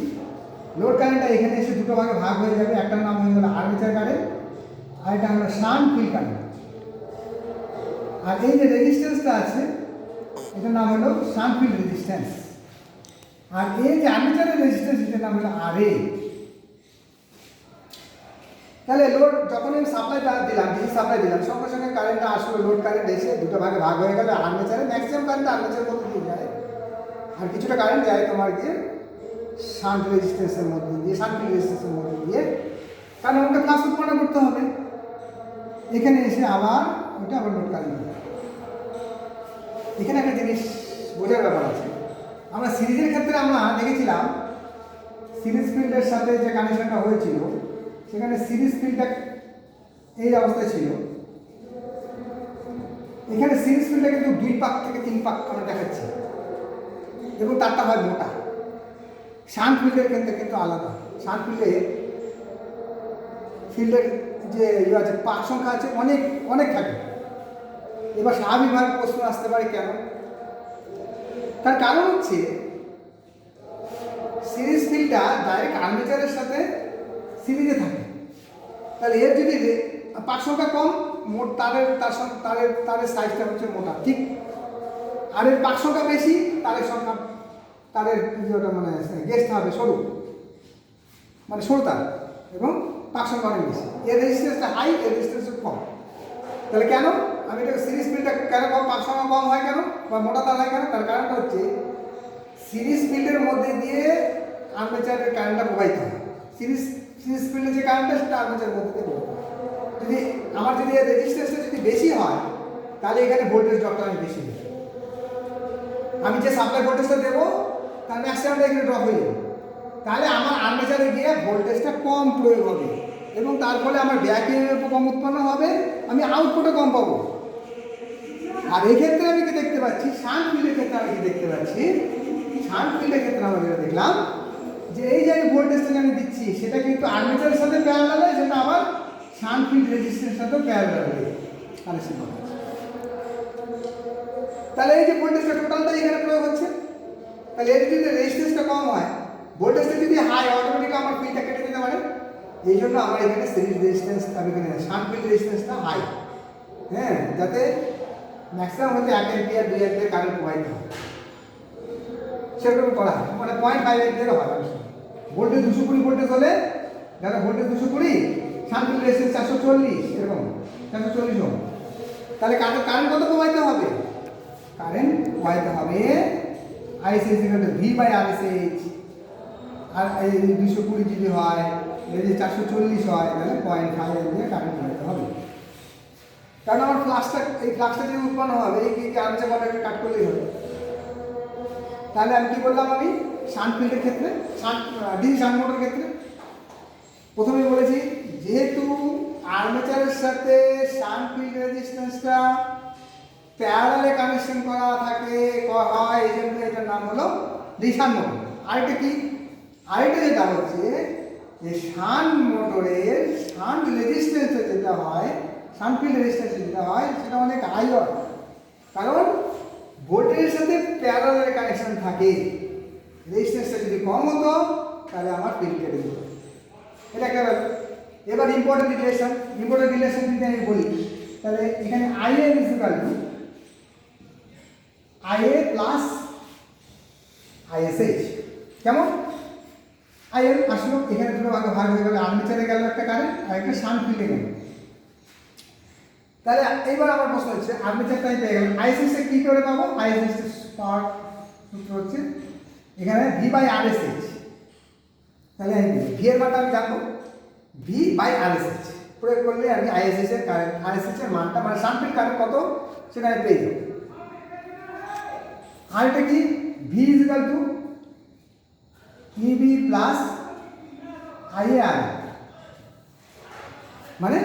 লোড কারেন্টটা এখানে এসে দুটো ভাগে ভাগ হয়ে যাবে, একটার নাম হয়ে গেল আর্মেচার কারেন্ট, আর এটা হলো শান্ট ফিল্ড কারেন্ট। আর এই যে রেজিস্ট্যান্সটা আছে এটার নাম হলো শান্ট ফিল্ড রেজিস্ট্যান্স। আর এই যে আর্মেচারের রেজিস্ট্যান্স এটার নাম হলো আরএ। তাহলে লোড যখন আমি সাপ্লাই দিলাম, ডিসি সাপ্লাই দিলাম, সঙ্গে সঙ্গে কারেন্টটা আসলে লোড কারেন্ট এসে দুটো ভাগে ভাগ হয়ে গেল। আর্মেচারে ম্যাক্সিমাম কারেন্ট আর্মেচারের মধ্যে দিয়ে যায়, আর কিছুটা কারেন্ট যায় তোমার গিয়ে শান্ট রেজিস্ট্যান্সের মধ্যে দিয়ে, শান্ট ফিল্ড রেজিস্ট্যান্সের মধ্যে দিয়ে, কারণ ওটা ফ্লাক্স উৎপন্ন করতে হবে। এখানে এসে আবার ওটা আবার লোড কারেন্ট। এখানে একটা জিনিস বোঝার ব্যাপার আছে, আমরা সিরিজের ক্ষেত্রে আমরা দেখেছিলাম সিরিজ ফিল্ডের সাথে যে কানেকশনটা হয়েছিল সেখানে সিরিজ ফিল্ডটা এই অবস্থায় ছিল। এখানে সিরিজ ফিল্ডটা কিন্তু 2 পাক থেকে 3 পাক আমরা দেখাচ্ছি, এবং তারটা হয় মোটা। শান্ট ফিল্ডের ক্ষেত্রে কিন্তু আলাদা। শান্ট ফিল্ডের যে ইয়ে আছে, পাক সংখ্যা আছে অনেক অনেক থাকে। এবার স্বাভাবিকভাবে প্রশ্ন আসতে পারে কেন? তার কারণ হচ্ছে সিরিজ ফিল্ডটা ডাইরেক্ট আর্মেচারের সাথে সিরিজে থাকে, তাহলে এর যদি পাক সংখ্যা কম, মোট তারের সাইজটা হচ্ছে মোটা, ঠিক। আর এর পাক সংখ্যা বেশি, তারের ইয়েটা মানে গেজটা হবে সরু, মানে সরু তার, এবং পাক সংখ্যা অনেক বেশি। এর রেজিস্ট্যান্সটা হাই, এর রেজিস্ট্যান্সটা কম। তাহলে কেন আমি এটা সিরিজ ফিল্ডটা কেন কম, পাক সংখ্যা কম হয় কেন, বা মোটা তার হয় কেন? তার কারণটা হচ্ছে সিরিজ ফিল্ডের মধ্যে দিয়ে আর্মেচারের কারেন্টটা প্রবাহিত হয়। সিরিজ ফিল্ডে যে কারেন্টটা সেটা আর্মেচারের মধ্যে দিয়ে প্রবাহিত হয়। যদি এর রেজিস্ট্যান্সটা যদি বেশি হয় তাহলে এখানে ভোল্টেজ ড্রপটা আমি বেশি দেবো। আমি যে সাপ্লাই ভোল্টেজটা দেবো তার ম্যাক্সিমামটা এখানে ড্রপ হয়ে যাবে, তাহলে আমার আর্মেচারে গিয়ে ভোল্টেজটা কম প্রয়োগ হবে, এবং তার ফলে আমার ব্যাক ইএমএফ কম উৎপন্ন হবে, আমি আউটপুটও কম পাবো। আর এই ক্ষেত্রে আমি কি দেখতে পাচ্ছি, শান্ট ফিল্ডের ক্ষেত্রে আমি কি দেখতে পাচ্ছি, শান্ট ফিল্ডের ক্ষেত্রে আমরা যেটা দেখলাম যে এই যে আমি ভোল্টেজটা আমি দিচ্ছি সেটা কিন্তু আর্মেচারের সাথে প্যারালাল, সেটা আবার শান্ট ফিল্ড রেজিস্ট্যান্সের সাথেও প্যারালাল কানেকশন করা আছে। তাহলে এই যে ভোল্টেজটা টোটালটা এখানে প্রয়োগ হচ্ছে, তাহলে এর যদি রেজিস্ট্যান্সটা কম হয়, ভোল্টেজটা যদি হাই, অটোমেটিক আমার ফিল্ডটা কেটে দিতে পারে। এই জন্য আমার এখানে সিরিজ রেজিস্ট্যান্স, আমি এখানে শান্ট ফিল্ড রেজিস্ট্যান্সটা হাই, হ্যাঁ, যাতে ম্যাক্সিমাম হচ্ছে 1 অ্যাম্পিয়ার 2 অ্যাম্পিয়ার কারেন্ট প্রবাহিত হয়, সেরকম করা হয়। মানে 0.5 অ্যাম্পিয়ার হয় অনেক সময়। ভোল্টেজ 220 ভোল্টেজ হলে, যারা ভোল্টেজ 220, শান্ট ফিল্ড রেজিস্ট্যান্স 440, এরকম 440 ওহম। তাহলে কারেন্ট কত প্রবাহিত হবে? কারেন্ট প্রবাহিত হবে ISH V/RSH। আর এই 220 যদি হয়, যদি 440 হয়, তাহলে 0.5 অ্যাম্পিয়ার কারেন্ট প্রবাহিত হবে। কারণ আমার এই ফ্লাক্সটা যদি উৎপন্ন হবে, এই আর্মেচার কন্ডাক্টর কাট করলেই হবে। তাহলে আমি কি বললাম, আমি শান্ট ফিল্ডের ক্ষেত্রে, ডিসি শান্ট মোটরের ক্ষেত্রে প্রথমে বলেছি, যেহেতু আর্মেচারের সাথে শান্ট ফিল্ড রেজিস্ট্যান্সটা প্যারালালে কানেকশন করা হয়, এই জন্য এটার নাম হলো ডিসি শান্ট মোটর। আরেকটা কি, আরেকটা যেটা হচ্ছে যে শান্ট মোটরের শান্ট রেজিস্ট্যান্স যেটা হয়, শান্ট ফিল্ড রেজিস্ট্যান্স যেটা হয়, সেটা অনেক হাই হয়, কারণ ভোল্টেজের সাথে প্যারালালে কানেকশন থাকে। রেজিস্ট্যান্সটা যদি কম হতো তাহলে আমার ফিল্ড কেটে দিত, এটা একটা ব্যাপার। এবার ইম্পর্টেন্ট রিলেশন যদি আমি বলি, তাহলে এখানে IN = IA প্লাস ISH। কেমন? IN আসলো, এখানে দুটো ভাগ হয়ে গেল, আর্মেচারে গেল একটা কারেন্ট, আর একটা শান্ট ফিল্ডে গেল। তাহলে এইবার আমার প্রশ্ন হচ্ছে, আর্মেচারটা পেয়ে গেলাম, ISH কি করে পাবো? ISH পাওয়ার সূত্র হচ্ছে এখানে V/RSH। তাহলে V এর মানটা আমি জানবো, V/RSH। প্রয়োগ করলে আমি আইএসএস এর কারেন্ট, আইএসএস এর মানটা মানে শান্ট ফিল্ড কারেন্ট কত সেটা আমি পেয়ে যাবো। আর এটা কি V is equal to EB plus IR, মানে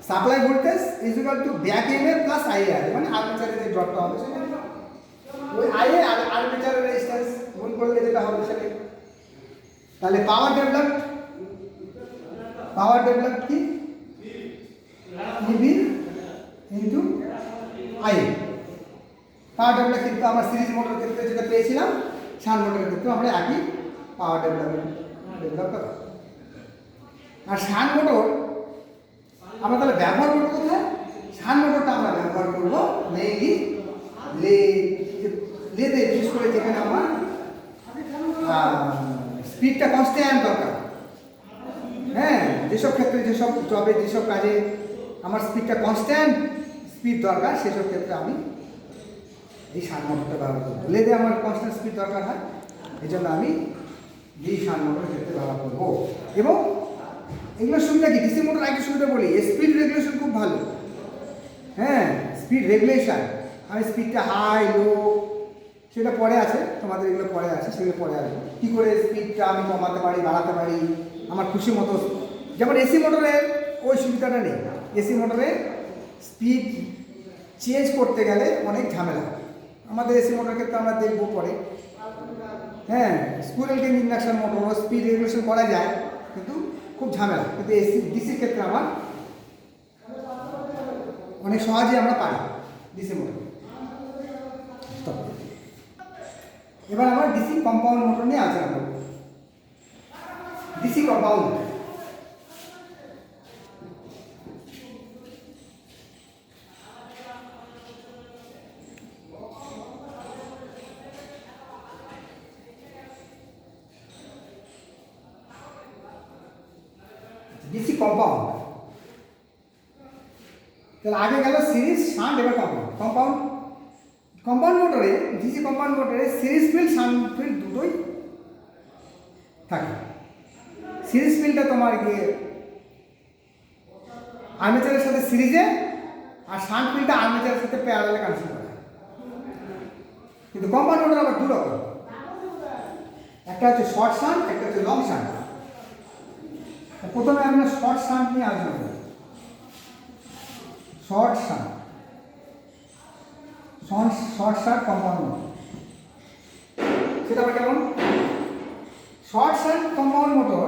supply voltage is equal to back EMF plus IR, মানে আর্মেচারের যে ড্রপটা হবে সেটা ওই আইএ আর আর্মেচারের রেজিস্ট্যান্স গুণ করলে যেটা হবে সেটা। তাহলে পাওয়ার ডেভেলপড কি ইবি ইন্টু আই। পাওয়ার ডেভেলপ কিন্তু আমরা সিরিজ মোটরের ক্ষেত্রে যেটা পেয়েছিলাম, শান্ট মোটরের ক্ষেত্রে আমরা একই পাওয়ার ডেভেলপ করা। আর শান্ট মোটর আমরা তাহলে ব্যবহার করবো কোথায়? শান্ট মোটরটা আমরা ব্যবহার করবো মেইনলি লেতে, বিশেষ করে যেখানে আমার স্পিডটা কনস্ট্যান্ট দরকার। হ্যাঁ, যেসব ক্ষেত্রে যেসব জবে যেসব কাজে আমার স্পিডটা কনস্ট্যান্ট স্পিড দরকার সেসব ক্ষেত্রে আমি এই শান্ট মোটরটা ব্যবহার করবো। লেদে আমার কনস্ট্যান্ট স্পিড দরকার হয়, এই জন্য আমি এই শান্ট মোটরের ক্ষেত্রে ব্যবহার করবো। এবং এগুলোর সুবিধা কি? ডিসি মোটর একটা সুবিধা বলি, স্পিড রেগুলেশন খুব ভালো। হ্যাঁ, স্পিড রেগুলেশন, আমি স্পিডটা হাই লো সেটা পরে আছে, তোমাদের এগুলো পরে আছে, সেগুলো পরে আসবে। কী করে স্পিডটা আমি কমাতে পারি, বাড়াতে পারি আমার খুশি মতো। যেমন এসি মোটরের ওই সুবিধাটা নেই। এসি মোটরে স্পিড চেঞ্জ করতে গেলে অনেক ঝামেলা। আমাদের এসি মোটরের ক্ষেত্রে আমরা দেখবো পরে। হ্যাঁ, squirrel cage induction motor speed regulation করা যায়, কিন্তু খুব ঝামেলা। কিন্তু ডিসির ক্ষেত্রে আমার অনেক সহজে আমরা পারি ডিসি মোটর। এবার আমার ডিসি কম্পাউন্ড মোটর নিয়ে আলোচনা করব। ডিসি কম্পাউন্ড ডিসি কম্পাউন্ড, তাহলে আগে গেল সিরিজ, শান্ট, এবার কম্পাউন্ড। কম্পাউন্ড মোটরে, ডিসি কম্পাউন্ড মোটরে সিরিজ ফিল্ড শান্ট ফিল্ড দুটোই থাকে। সিরিজ ফিল্ডটা তোমার গিয়ে আর্মেচারের সাথে সিরিজে, আর শান্ট ফিল্ডটা আর্মেচারের সাথে প্যারালালে কানেকশন করা। কিন্তু কম্পাউন্ড মোটর আবার দু রকম, একটা হচ্ছে শর্ট শান্ট, একটা হচ্ছে লং শান্ট। প্রথমে আমরা শর্ট শান্ট নিয়ে আলোচনা করি। শর্ট শান্ট কম্পাউন্ড মোটর, সেটা আবার কেমন? Short shunt compound motor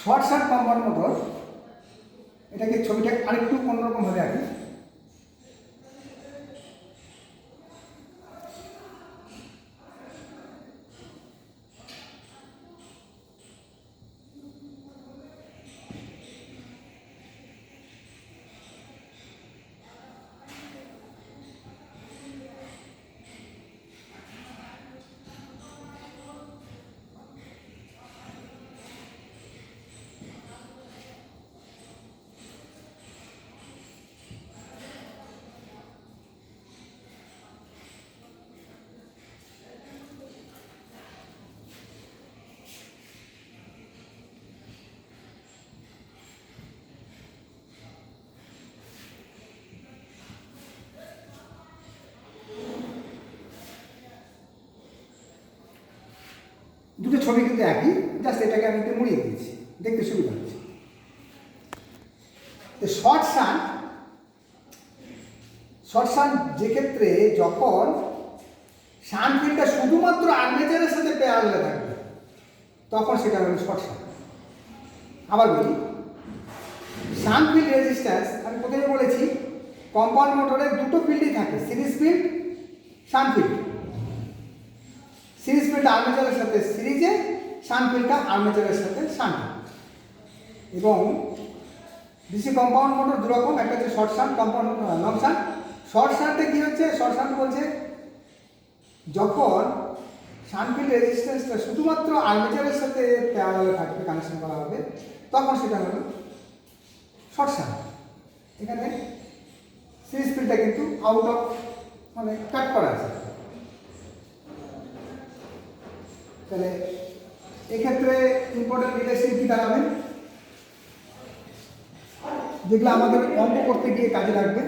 short shunt compound motor, এটাকে ছবিটা আরেকটু অন্যরকম ভাবে আঁকি। দুটো ছবি কিন্তু একই, জাস্ট এটাকে আমি একটু মুড়িয়ে দিয়েছি, দেখতে সুবিধা হচ্ছে। তো শর্ট শান্ট যে ক্ষেত্রে যখন শান্ট ফিল্ডটা শুধুমাত্র আর্মেচারের সাথে প্যারালালে থাকবে, তখন সেটা হলো শর্ট শান্ট। আবার বলি, শান্ট ফিল্ড রেজিস্ট্যান্স আমি প্রথমে বলেছি কম্পাউন্ড মোটরের দুটো ফিল্ডই থাকে, series field, shunt field. Series ফিল্ডটা আর্মেচারের সাথে সিরিজে, শান্ট ফিল্ডটা আর্মেচারের সাথে শান্ট। এবং ডিসি কম্পাউন্ড মোটর দুরকম, একটা হচ্ছে short shunt, compound long shunt. Short শান্টে কি হচ্ছে, শর্ট শান্ট বলছে যখন শান্ট ফিল্ড রেজিস্ট্যান্সটা শুধুমাত্র আর্মেচারের সাথে প্যারালালে থাকবে, কানেকশন করা হবে, তখন সেটা হলো শর্ট শান্ট। এখানে সিরিজ ফিল্ডটা কিন্তু আউট অফ মানে কাট করা আছে। তাহলে এক্ষেত্রে ইম্পর্টেন্ট রিলেশন কি দাঁড়াবে, যেগুলো আমাদের অঙ্ক করতে গিয়ে কাজে লাগবে।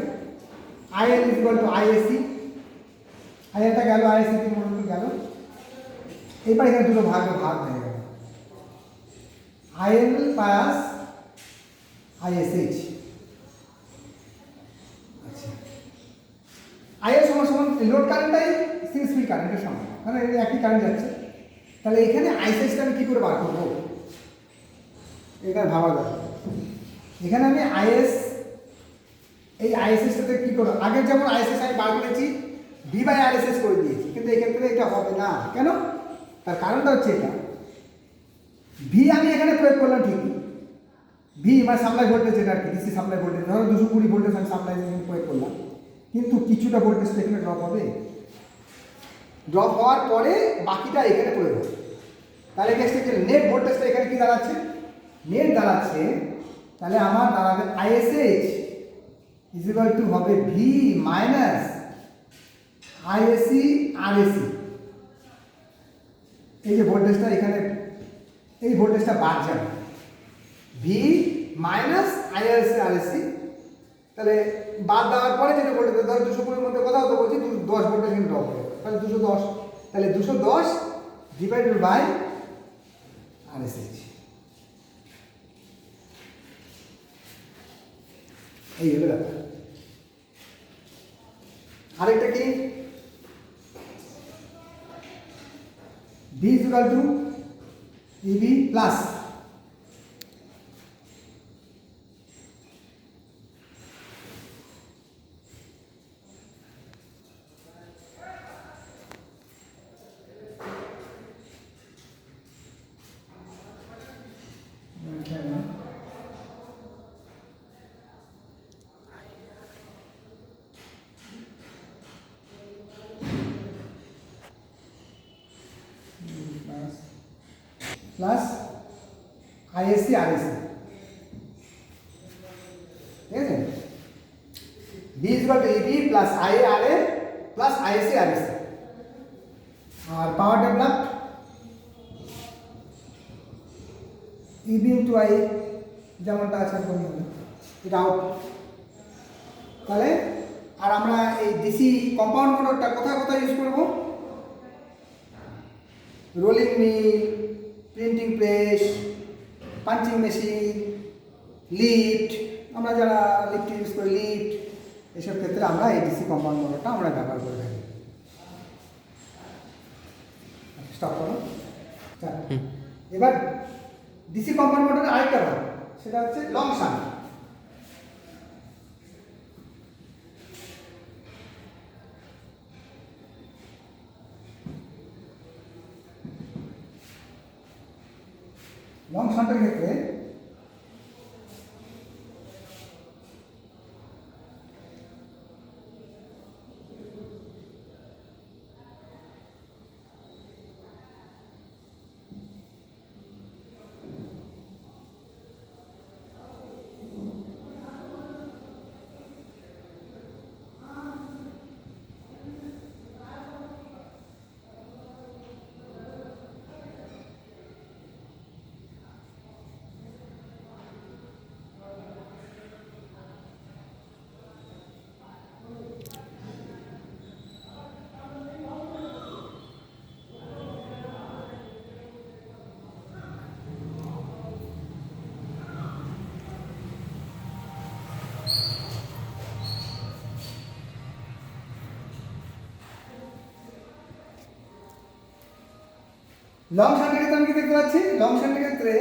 IL is equal to ISC, আইএলটা গেল, আইএসি মনে গেল। এবার এখানে দুটো ভাগ হয়ে গেল, আইএল প্লাস আইএসএইচ। আচ্ছা, আইএল সমান সমান লোড কারেন্টটাই সিরিজ ফিল্ড কারেন্টের সমান, মানে একই কারেন্ট যাচ্ছে। তাহলে এখানে আইএসএইচটা আমি কী করে বার করবো, এখানে ভাবা যায়। এখানে আমি এই আইএসএসটাতে কী করবো, আগের যেমন আইএসএস আমি বার করেছি ভি বাই আরএসএস করে দিয়েছি, কিন্তু এক্ষেত্রে এটা হবে না। কেন? তার কারণটা হচ্ছে এটা, ভি আমি এখানে প্রয়োগ করলাম ঠিকই, ভি মানে সাপ্লাই ভোল্টেজ, যেটা আর কি ডিসি সাপ্লাই ভোল্টেজ, ধরো 220 ভোল্টেজ আমি সাপ্লাই প্রয়োগ করলাম, কিন্তু কিছুটা ভোল্টেজ তো এখানে ড্রপ হবে, ড্রপ হওয়ার পরে বাকিটা এখানে প্রয়োগ হবে। তাহলে এক্ষেত্রে নেট ভোল্টেজটা এখানে কি দাঁড়াচ্ছে, নেট দাঁড়াচ্ছে, তাহলে আমার দাঁড়াবে আইএসএইচ ইজ ইকুয়াল টু হবে ভি মাইনাস আইএসি আরএসি। এই যে ভোল্টেজটা এখানে, এই ভোল্টেজটা বাদ যাবে, ভি মাইনাস আইআরএসি আরএসি। তাহলে বাদ দেওয়ার পরে যেটা ভোল্টেজ, ধরো 220 মধ্যে কোথাও তো বলছি 10 ভোল্টেজ কিন্তু ড্রপ হবে, তাহলে 210, তাহলে 210 ডিভাইডেড বাই আরএসএইচ। এই হলো ব্যাপার। আরেকটা কি, V is equal to EB plus plus ISC RSC, ঠিক আছে। V is equal to EB plus IRA plus ISC RSC. আর power develop EB into I, যেমনটা আছে এটা আউট। তাহলে আর আমরা এই ডিসি কম্পাউন্ড মোটরটা কোথায় কোথায় ইউজ করব, rolling mill, printing press, punching machine, lift, আমরা যারা লিফট ইউজ করি, লিফট, এসব ক্ষেত্রে আমরা এই ডিসি কম্পাউন্ড মোটরটা আমরা ব্যবহার করে থাকি। স্টপ করো। এবার ডিসি কম্পাউন্ড মোটরের আরেকটা ভাগ, সেটা হচ্ছে লং শান্ট। লং শান্টের ক্ষেত্রে লং শান্টের ক্ষেত্রে আমি কি দেখতে পাচ্ছি, লং শান্টের ক্ষেত্রে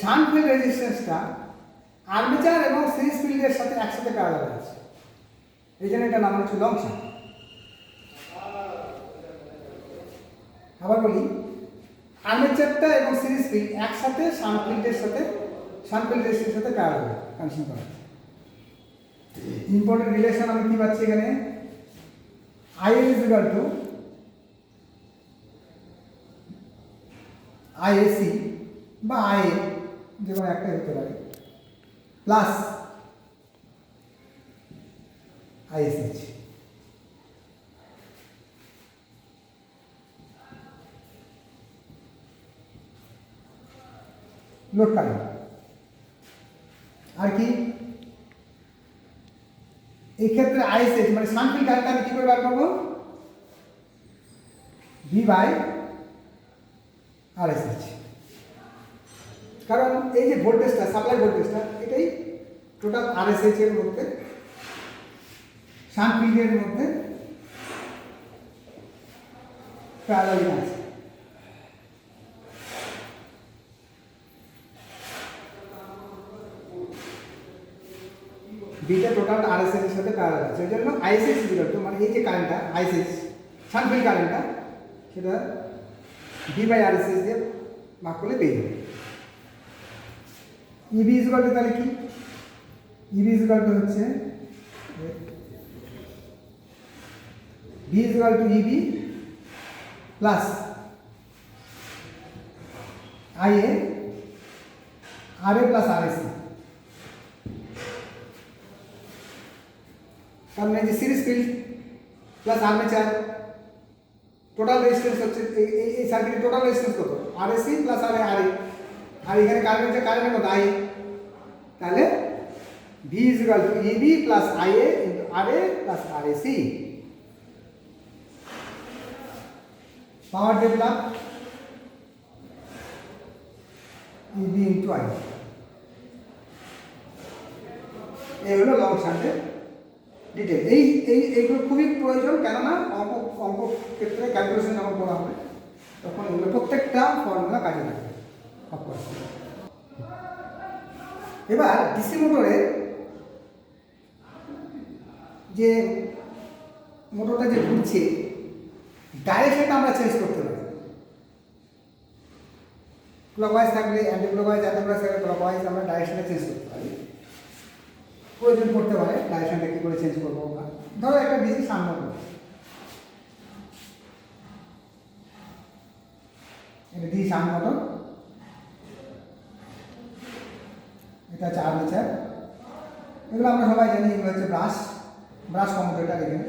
শান্ট ফিল্ড রেজিস্ট্যান্সটা আর্মেচার এবং সিরিজ ফিল্ডের সাথে একসাথে প্যারালাল আছে, এই জন্য এটা নাম হচ্ছে লং শান্ট। আবার বলি, আর্মেচারটা এবং সিরিজ ফিল্ড একসাথে শান্ট ফিল্ডের সাথে প্যারালাল কানেকশন করা। ইম্পর্টেন্ট রিলেশন আমি কি পাচ্ছি এখানে, IL is equal to IAC বা IA, যে কোনো একটা হতে পারে, প্লাস ISH। লোড কারেন্ট আর কি, এই ক্ষেত্রে ISH মানে শান্ট ফিল্ড কারেন্ট আমি কি করে বার করবো, V/RSH। কারণ এই যে ভোল্টেজটা, সাপ্লাই ভোল্টেজটা, এটাই টোটাল RSH এর মধ্যে, শান্ট ফিল্ডের মধ্যে প্যারালাল আছে। বিটা টোটাল RSH এর সাথে প্যারালাল আছে, এই জন্য ISH মানে এই যে কারেন্টটা ISH শান্ট ফিল্ড কারেন্টটা, সেটা V/RSH দিয়ে ভাগ করলে পেয়ে যাবে। EB ইজ ইকুয়াল টু তাহলে কি, EB ইজ ইকুয়াল টু হচ্ছে V is equal two EB plus IA RA plus RSC। কারণ এই যে series field plus armature, total resistance হচ্ছে এই সার্কিটের টোটাল রেজিস্ট্যান্স কত, RSC প্লাস RA, আর এখানে কারেন্টের কত IA, তাহলে V is equal two EB plus IA into RA plus RSC। Power develop EB into IA। এই হলো লং শান্টের ডিটেল। এইগুলো খুবই প্রয়োজন, কেননা অঙ্ক ক্ষেত্রে ক্যালকুলেশন যখন করা হবে তখন এগুলো প্রত্যেকটা ফর্মুলা কাজে লাগবে। এবার ডিসি মোটরের যে মোটরটা যে ঘুরছে, ডাইরেকশনটা আমরা চেঞ্জ করতে পারি। ক্লকওয়াইজ থাকলে অ্যান্টি ক্লকওয়াইজ, থাকলে ক্লকওয়াইজ আমরা ডাইরেকশনটা চেঞ্জ করতে পারি। প্রয়োজন পড়তে পারে ডাইরেকশনটা কী করে চেঞ্জ করবো আমরা। ধরো একটা ডিসি সামনে করবো, এটা ডিসি সামনে মোটর, এটা হচ্ছে আর্মেচার, এগুলো আমরা সবাই জানি। এগুলো হচ্ছে ব্রাশ কমিউটেটর। এখানে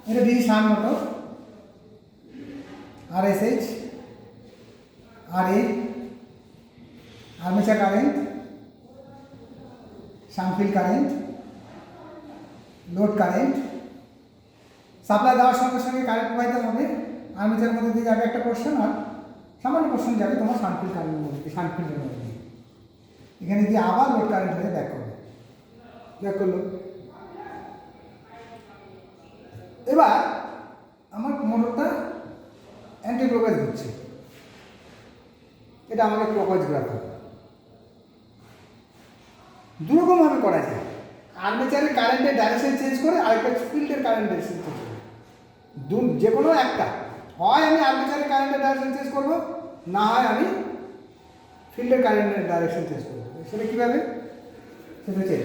এটা ডিসি সামনে motor, RSH RA armature current, shunt field current, load current. Supply দেওয়ার সঙ্গে সঙ্গে কারেন্ট প্রবাহিত হবে, আর্মেচারের মধ্যে দিয়ে যাবে একটা পোর্শন, আর সামান্য পোর্শন যাবে তোমার শান্ট ফিল্ড কারেন্টের মধ্যে দিয়ে, শান্ট ফিল্ডের মধ্যে দিয়ে। এখানে গিয়ে আবার লোড কারেন্ট হয়ে ব্যাক করলো। এবার আমার মোটরটা অ্যান্টি ক্লকওয়াইজ ঘুরছে, এটা আমাকে ক্লকওয়াইজ ঘোরাতে হবে। দুরকমভাবে করা যায়, আর্মেচারের কারেন্টের ডাইরেকশন চেঞ্জ করে, আরেকটা ফিল্ডের কারেন্ট ডাইরেকশন চেঞ্জ করে। যে কোনো একটা, হয় আমি আর্মেচারের কারেন্টের ডাইরেকশন চেঞ্জ করবো, না হয় আমি ফিল্ডের কারেন্টের ডাইরেকশন চেঞ্জ করবো। সেটা কীভাবে, সেটা হচ্ছে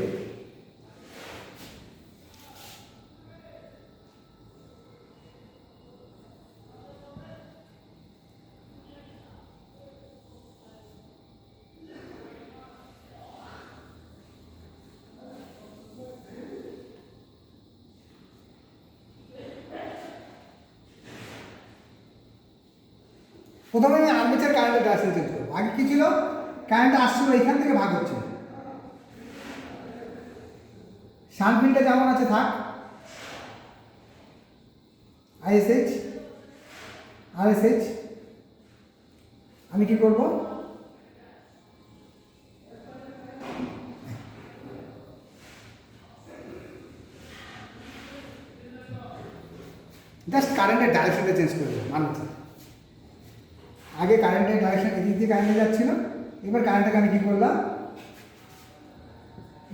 প্রথমে আমি আর্মেচার কারেন্টের ডাইরেকশন চেঞ্জ করবো। আগে কী ছিল, কারেন্ট আসছিল এখান থেকে ভাগ হচ্ছিল, শান্ট ফিল্ডটা যেমন আছে থাক, আইএসএইচ আরএসএইচ। আমি কি করব, জাস্ট কারেন্টের ডাইরেকশনটা চেঞ্জ করে দেবো মানুষ। আগে কারেন্টের ডাইরেকশন এদিক দিয়ে কারেন্টে যাচ্ছিল, এবার কারেন্টটাকে আমি কী করলাম,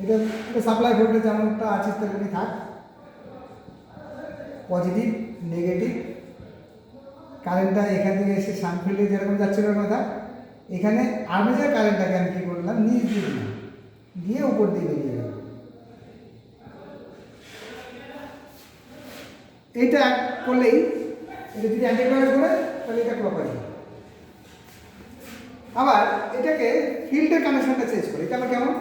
এটা এটা সাপ্লাই ভোল্টেজ যেমনটা আছে তেমনি থাক, পজিটিভ নেগেটিভ। কারেন্টটা এখান থেকে এসে শান্ট ফিল্ডে যেরকম যাচ্ছিল ওরকম থাক। এখানে আর্মেচার কারেন্টটাকে আমি কী করলাম, নিচ দিয়ে দিলাম, দিয়ে উপর দিয়ে বেরিয়ে গেল। এইটা করলেই, এটা যদি অ্যান্টি ক্লকওয়াইজ করে তাহলে এটা ক্লকওয়াইজ। আবার এটাকে ফিল্ডের কানেকশনটা চেঞ্জ করে, এটা আবার কেমন,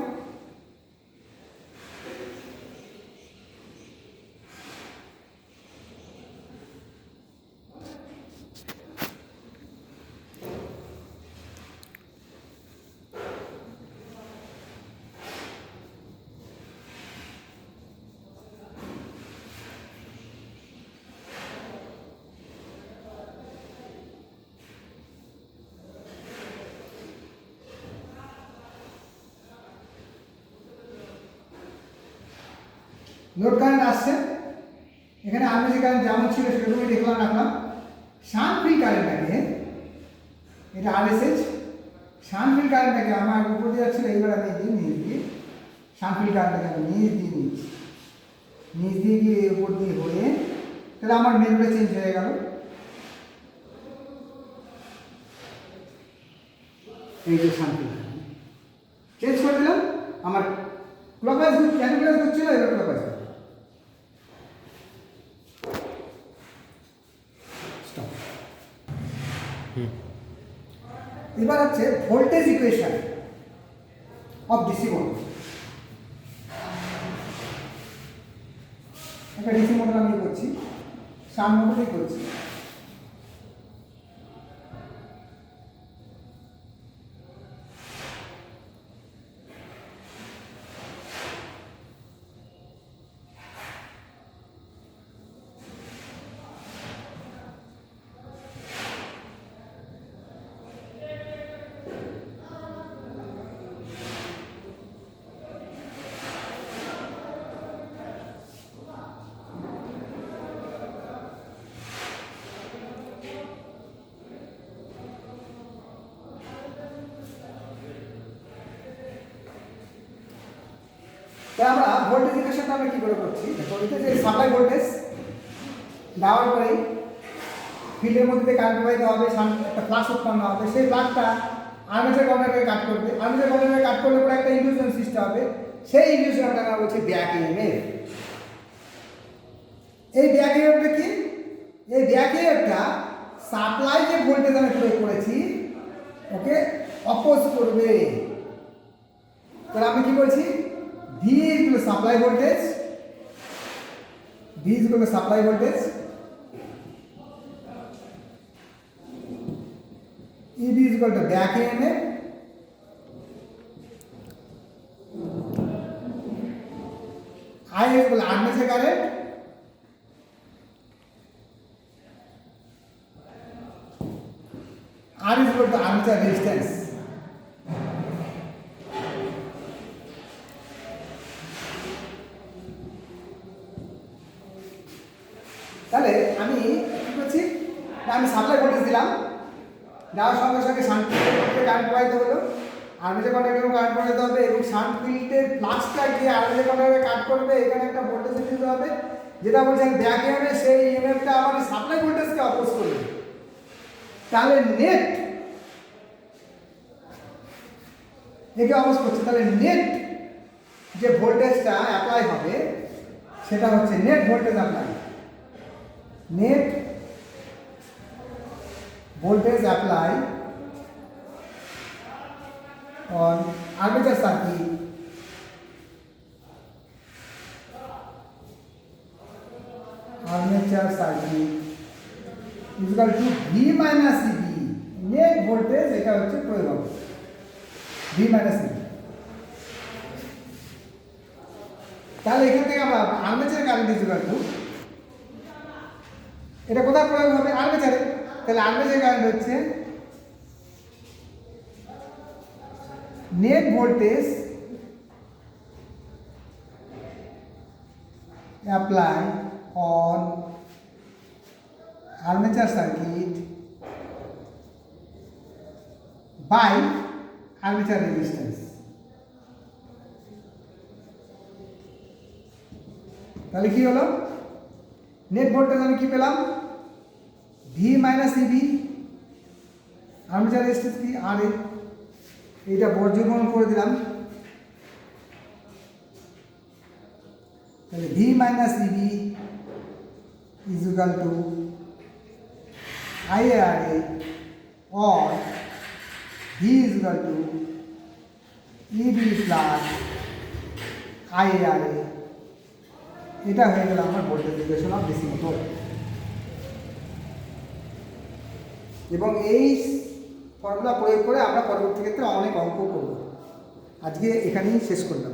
লোড কারেন্ট আসছে, এখানে আর্মেচার কারেন্ট যেমন ছিল সেরকমই দেখলাম রাখলাম। শান্ট ফিল্ড কারেন্টটাকে, এটা আরএসএইচ, শান্ট ফিল্ড কারেন্টটাকে আমার উপর দিয়ে যাচ্ছিল, এইবার আমি এদিকে নিচ দিয়ে শান্ট ফিল্ড কারেন্টটাকে আমি নিচ দিয়ে নিচ্ছি, নিচ দিয়ে গিয়ে উপর দিয়ে হয়ে, তাহলে আমার মেরুটা চেঞ্জ হয়ে গেল। এই যে শান্ট ফিল্ড চেঞ্জ করে দিলাম, আমার ক্লকওয়াইজ অ্যান্টি ক্লকওয়াইজ হচ্ছিল, এবার ক্লকওয়াইজ। এবার হচ্ছে voltage equation of DC motor. একটা ডিসি মোটর আমি করছি, শান্ট মোটরই করছি। তাই আমরা ভোল্টেজ ইকুয়েশনটা আমরা কী করে করছি, দেখো এটা যে সাপ্লাই ভোল্টেজ দেওয়ার পরেই ফিল্ডের মধ্যে কারেন্ট প্রবাহিত হবে, একটা ফ্লাক্স উৎপন্ন হবে, সেই ফ্লাক্সটা আর্মেচার কন্ডাক্টরকে কাট করবে, আর্মেচার কন্ডাক্টরকে কাট করলে পরে একটা ইন্ডিউশন সৃষ্টি হবে, সেই ইন্ডিউশনটা আমরা বলছি ব্যাক ইএমএফ। এই ব্যাক ইএমএফটা কি, এই ব্যাক ইএমএফটা সাপ্লাই যে ভোল্টেজ আমি প্রয়োগ করেছি ওকে অপোজ করবে। তাহলে আমি কি বলছি, V is equal to supply voltage, V is equal to supply voltage, EB is equal to back EMF, I is equal to armature current, R is equal to armature resistance. তাহলে আমি কী করছি, আমি সাপ্লাই ভোল্টেজ দিলাম, দেওয়ার সঙ্গে সঙ্গে শান্ট ফিল্ডে কারেন্ট প্রবাহিত হলো, আর্মেচার কন্ডাক্টরেও কারেন্ট প্রবাহিত হবে, এবং শান্ট ফিল্ডের ফ্লাক্সটা গিয়ে আর্মেচার কন্ডাক্টরে কাট করবে, এখানে একটা ভোল্টেজ দিতে হবে, যেটা বলছেন ব্যাক ইএমএফ, সেই ইএমএফটা আমার সাপ্লাই ভোল্টেজকে অপোজ করবে। তাহলে নেট একে অপোজ করছে, তাহলে নেট যে ভোল্টেজটা অ্যাপ্লাই হবে সেটা হচ্ছে net voltage apply, net voltage applied on armature circuit is equal to V minus EB, net voltage এটা হচ্ছে প্রয়োগ হবে ভি মাইনাস ইবি। তাহলে এখান থেকে আমরা আর্মেচার কারেন্ট ইকুয়াল টু, এটা কোথায় প্রয়োগ হবে? আর্মেচারে। তাহলে আর্মেচার কারেন্ট হচ্ছে net voltage apply on armature circuit by armature resistance. তাহলে কি হলো? নেট ভোল্টেজ আমি কি পেলাম? V minus EB, armature resistance কি আর এ, এইটা বর্জগ্রহণ করে দিলাম। তাহলে V minus EB is equal to I R A or V is equal to EB plus IRA। এটা হয়ে গেল আমার voltage regulation of DC motor. এবং এই ফর্মুলা প্রয়োগ করে আমরা পরবর্তী ক্ষেত্রে অনেক অঙ্ক করব। আজকে এখানেই শেষ করলাম।